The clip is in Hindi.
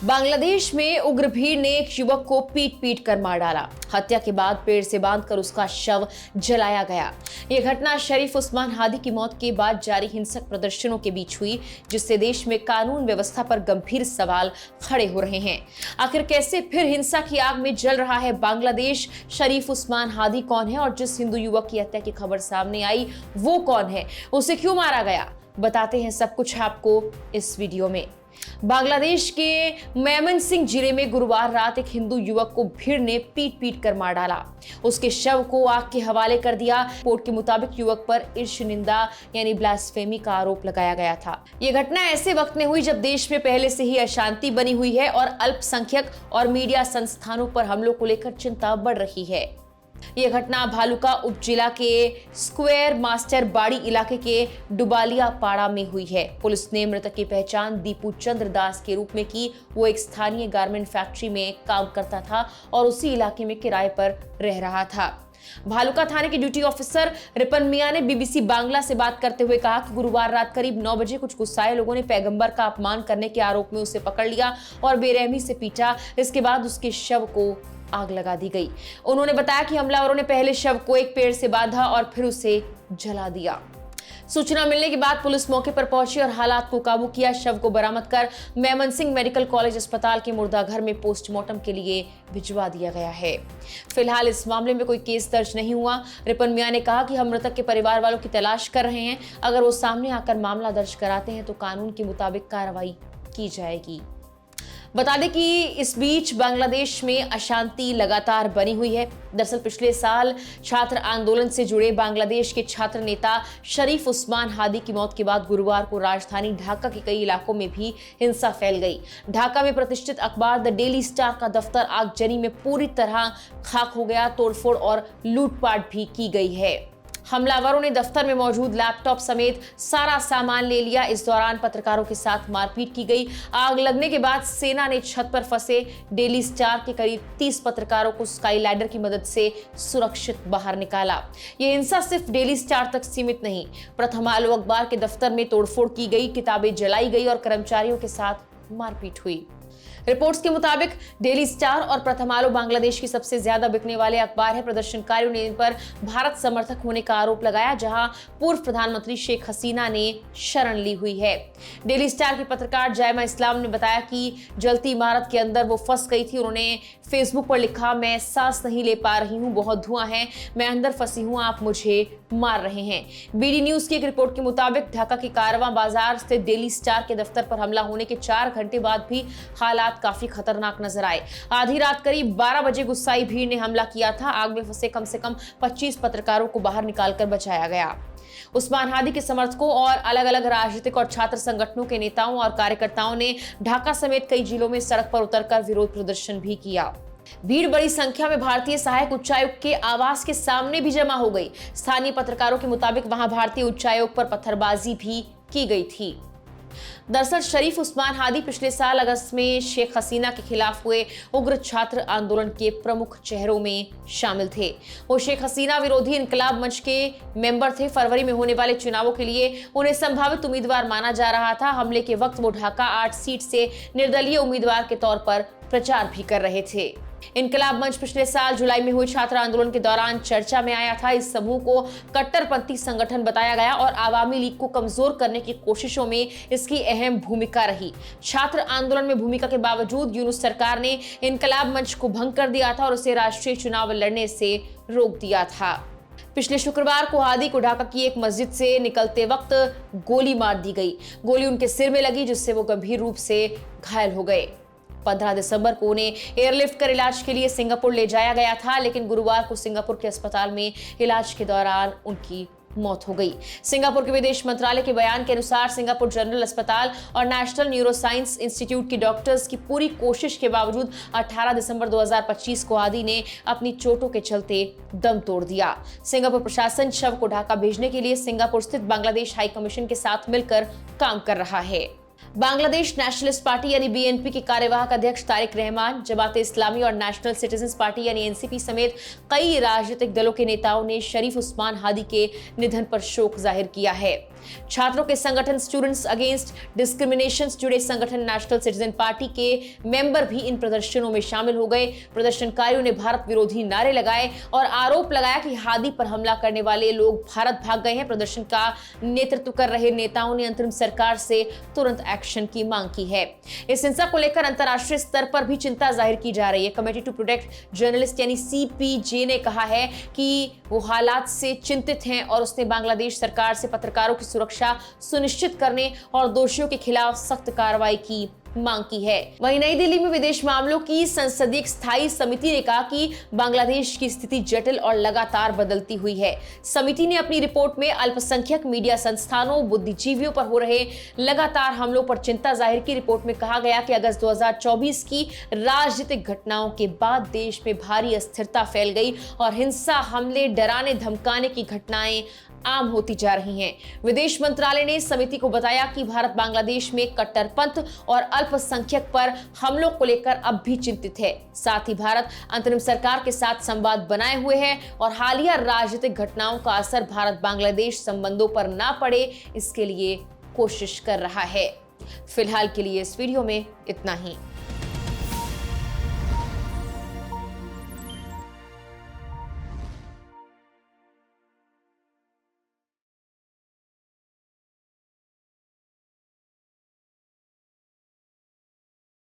बांग्लादेश में उग्र भीड़ ने एक युवक को पीट पीट कर मार डाला। हत्या के बाद पेड़ से बांधकर उसका शव जलाया गया। यह घटना शरीफ उस्मान हादी की मौत के बाद जारी हिंसक प्रदर्शनों के बीच हुई, जिससे देश में कानून व्यवस्था पर गंभीर सवाल खड़े हो रहे हैं। आखिर कैसे फिर हिंसा की आग में जल रहा है बांग्लादेश? शरीफ उस्मान हादी कौन है और जिस हिंदू युवक की हत्या की खबर सामने आई वो कौन है? उसे क्यों मारा गया? बताते हैं सब कुछ आपको इस वीडियो में। बांग्लादेश के मेमनसिंह जिले में गुरुवार रात एक हिंदू युवक को भीड़ ने पीट पीट कर मार डाला। उसके शव को आग के हवाले कर दिया। रिपोर्ट के मुताबिक युवक पर ईर्ष्य निंदा यानी ब्लास्फेमी का आरोप लगाया गया था। यह घटना ऐसे वक्त में हुई जब देश में पहले से ही अशांति बनी हुई है और अल्पसंख्यक और मीडिया संस्थानों पर हमलों को लेकर चिंता बढ़ रही है। यह घटना भालुका उपजिला के स्क्वायर मास्टर बाड़ी इलाके के डुबालिया पाड़ा में हुई है। पुलिस ने मृतक की पहचान दीपू चंद्र दास के रूप में की। वो एक स्थानीय गारमेंट फैक्ट्री में काम करता था और उसी इलाके में किराए पर रह रहा था। भालुका थाने के ड्यूटी ऑफिसर रिपन मिया ने बीबीसी बांग्ला से बात करते हुए कहा कि गुरुवार रात करीब 9 बजे कुछ गुस्साए लोगों ने पैगंबर का अपमान करने के आरोप में उसे पकड़ लिया और बेरहमी से पीटा। इसके बाद उसके शव को आग लगा दी गई। उन्होंने बताया कि हमलावरों ने पहले शव को एक पेड़ से बांधा और फिर उसे जला दिया। सूचना मिलने के बाद पुलिस मौके पर पहुंची और हालात को काबू किया। शव को बरामद कर मेमनसिंह मेडिकल कॉलेज अस्पताल के मुर्दाघर में पोस्टमार्टम के लिए भिजवा दिया गया है। फिलहाल इस मामले में कोई केस दर्ज नहीं हुआ। रिपन मिया ने कहा कि हम मृतक के परिवार वालों की तलाश कर रहे हैं। अगर वो सामने आकर मामला दर्ज कराते हैं तो कानून के मुताबिक कार्रवाई की जाएगी। बता दें कि इस बीच बांग्लादेश में अशांति लगातार बनी हुई है। दरअसल पिछले साल छात्र आंदोलन से जुड़े बांग्लादेश के छात्र नेता शरीफ उस्मान हादी की मौत के बाद गुरुवार को राजधानी ढाका के कई इलाकों में भी हिंसा फैल गई। ढाका में प्रतिष्ठित अखबार द डेली स्टार का दफ्तर आगजनी में पूरी तरह खाक हो गया। तोड़फोड़ और लूटपाट भी की गई है। हमलावरों ने दफ्तर में मौजूद लैपटॉप समेत सारा सामान ले लिया। इस दौरान पत्रकारों के साथ मारपीट की गई। आग लगने के बाद सेना ने छत पर फंसे डेली स्टार के करीब 30 पत्रकारों को स्काई लैडर की मदद से सुरक्षित बाहर निकाला। यह हिंसा सिर्फ डेली स्टार तक सीमित नहीं, प्रथम आलो अखबार के दफ्तर में तोड़फोड़ की गई, किताबें जलाई गई और कर्मचारियों के साथ मारपीट हुई। रिपोर्ट्स के मुताबिक डेली स्टार और प्रथम आलो बांग्लादेश की सबसे ज्यादा बिकने वाले अखबार है। प्रदर्शनकारियों ने इन पर भारत समर्थक होने का आरोप लगाया, जहां पूर्व प्रधानमंत्री शेख हसीना ने शरण ली हुई है। डेली स्टार की पत्रकार जायमा इस्लाम ने बताया कि जलती इमारत के अंदर वो फंस गई थी। उन्होंने फेसबुक पर लिखा, मैं सांस नहीं ले पा रही हूँ, बहुत धुआं है, मैं अंदर फंसी हूँ, आप मुझे मार रहे हैं। बीडी न्यूज की एक रिपोर्ट के मुताबिक ढाका के कारवां बाजार स्थित डेली स्टार के दफ्तर पर हमला होने के 4 घंटे बाद भी हालात काफी खतरनाक नजर आए। आधी रात करीब 12 बजे गुस्साई भीड़ ने हमला किया था। आग में फंसे कम से कम 25 पत्रकारों को बाहर निकालकर बचाया गया। उस्मान हादी के समर्थकों और अलग अलग राजनीतिक और छात्र संगठनों के नेताओं और कार्यकर्ताओं ने ढाका समेत कई जिलों में सड़क पर उतरकर विरोध प्रदर्शन भी किया। भीड़ बड़ी संख्या में भारतीय सहायक उच्चायुक्त के आवास के सामने भी जमा हो गई। स्थानीय पत्रकारों के मुताबिक वहां भारतीय उच्चायुक्त पर पत्थरबाजी भी की गई थी। दरअसल शरीफ उस्मान हादी पिछले साल अगस्त में शेख हसीना के खिलाफ हुए उग्र छात्र आंदोलन के प्रमुख चेहरों में शामिल थे। वो शेख हसीना विरोधी इनकलाब मंच के मेंबर थे। फरवरी में होने वाले चुनावों के लिए उन्हें संभावित उम्मीदवार माना जा रहा था। हमले के वक्त वो ढाका 8 सीट से निर्दलीय उम्मीदवार के तौर पर प्रचार भी कर रहे थे। इनकलाब मंच पिछले साल जुलाई में हुए छात्र आंदोलन के दौरान चर्चा में आया था। इस समूह को कट्टरपंथी संगठन बताया गया और आवामी लीग को कमजोर करने की कोशिशों में इसकी अहम भूमिका रही। छात्र आंदोलन में भूमिका के बावजूद यूनुस सरकार ने इनकलाब मंच को भंग कर दिया था और उसे राष्ट्रीय चुनाव लड़ने से रोक दिया था। पिछले शुक्रवार को हादी को ढाका की एक मस्जिद से निकलते वक्त गोली मार दी गई। गोली उनके सिर में लगी, जिससे वो गंभीर रूप से घायल हो गए। 15 दिसंबर को उन्हें एयरलिफ्ट कर इलाज के लिए सिंगापुर ले जाया गया था, लेकिन गुरुवार को सिंगापुर के अस्पताल में इलाज के दौरान उनकी मौत हो गई। सिंगापुर के विदेश मंत्रालय के बयान के अनुसार सिंगापुर जनरल अस्पताल और नेशनल न्यूरोसाइंस इंस्टीट्यूट के डॉक्टर्स की पूरी कोशिश के बावजूद 18 दिसंबर 2025 को हादी ने अपनी चोटों के चलते दम तोड़ दिया। सिंगापुर प्रशासन शव को ढाका भेजने के लिए सिंगापुर स्थित बांग्लादेश हाई कमीशन के साथ मिलकर काम कर रहा है। बांग्लादेश नेशनलिस्ट पार्टी यानी बीएनपी के कार्यवाहक अध्यक्ष तारिक रहमान, जमात इस्लामी और नेशनल सिटीजन्स पार्टी यानी एनसीपी समेत कई राजनीतिक दलों के नेताओं ने शरीफ उस्मान हादी के निधन पर शोक जाहिर किया है। छात्रों के संगठन स्टूडेंट्स अगेंस्ट डिस्क्रिमिनेशन जुड़े संगठन नेशनल सिटीजन पार्टी के मेंबर भी इन प्रदर्शनों में शामिल हो गए। प्रदर्शनकारियों ने भारत विरोधी नारे लगाए और आरोप लगाया कि हादी पर हमला करने वाले लोग भारत भाग गए हैं। प्रदर्शन का नेतृत्व कर रहे नेताओं ने अंतरिम सरकार से तुरंत एक्शन की मांग की है। इस हिंसा को लेकर अंतर्राष्ट्रीय स्तर पर भी चिंता जाहिर की जा रही है। कमेटी टू प्रोटेक्ट जर्नलिस्ट यानी CPJ ने कहा है कि वो हालात से चिंतित हैं और उसने बांग्लादेश सरकार से पत्रकारों की सुरक्षा सुनिश्चित करने और दोषियों के खिलाफ सख्त कार्रवाई की मांग की है। वहीं नई दिल्ली में विदेश मामलों की संसदीय स्थायी समिति ने कहा कि बांग्लादेश की स्थिति जटिल और लगातार बदलती हुई है। समिति ने अपनी रिपोर्ट में अल्पसंख्यक मीडिया संस्थानों, बुद्धिजीवियों पर हो रहे लगातार हमलों पर चिंता जाहिर की। रिपोर्ट में कहा गया कि अगस्त 2024 की राजनीतिक घटनाओं के बाद देश में भारी अस्थिरता फैल गई और हिंसा, हमले, डराने धमकाने की घटनाएं आम होती जा रही हैं। विदेश मंत्रालय ने समिति को बताया कि भारत बांग्लादेश में कट्टरपंथ और अल्पसंख्यक पर हमलों को लेकर अब भी चिंतित है। साथ ही भारत अंतरिम सरकार के साथ संवाद बनाए हुए है और हालिया राजनीतिक घटनाओं का असर भारत बांग्लादेश संबंधों पर ना पड़े, इसके लिए कोशिश कर रहा है। फिलहाल के लिए इस वीडियो में इतना ही।